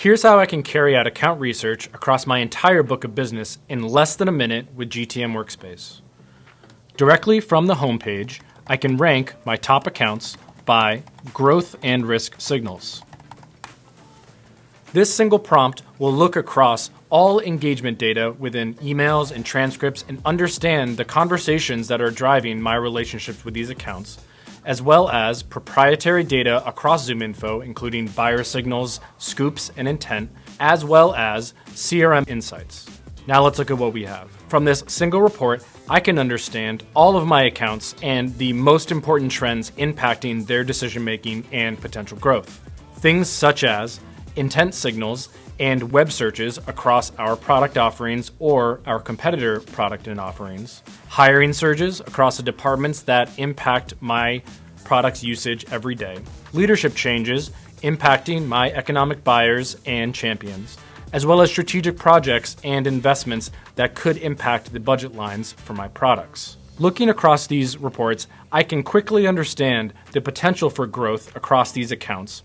Here's how I can carry out account research across my entire book of business in less than a minute with GTM Workspace. Directly from the homepage, I can rank my top accounts by growth and risk signals. This single prompt will look across all engagement data within emails and transcripts and understand the conversations that are driving my relationships with these accounts, as well as proprietary data across ZoomInfo, including buyer signals, scoops, and intent, as well as CRM insights. Now let's look at what we have. From this single report, I can understand all of my accounts and the most important trends impacting their decision-making and potential growth. Things such as intent signals and web searches across our product offerings or our competitor product and offerings, hiring surges across the departments that impact my product's usage every day, leadership changes impacting my economic buyers and champions, as well as strategic projects and investments that could impact the budget lines for my products. Looking across these reports, I can quickly understand the potential for growth across these accounts,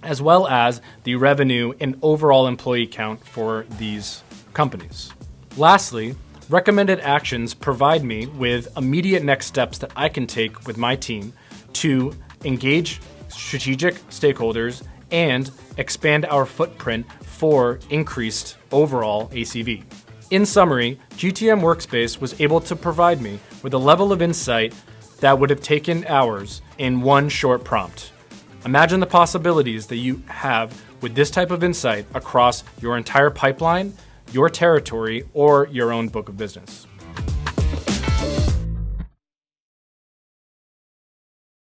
as well as the revenue and overall employee count for these companies. Lastly, recommended actions provide me with immediate next steps that I can take with my team to engage strategic stakeholders and expand our footprint for increased overall ACV. In summary, GTM Workspace was able to provide me with a level of insight that would have taken hours in one short prompt. Imagine the possibilities that you have with this type of insight across your entire pipeline, your territory, or your own book of business.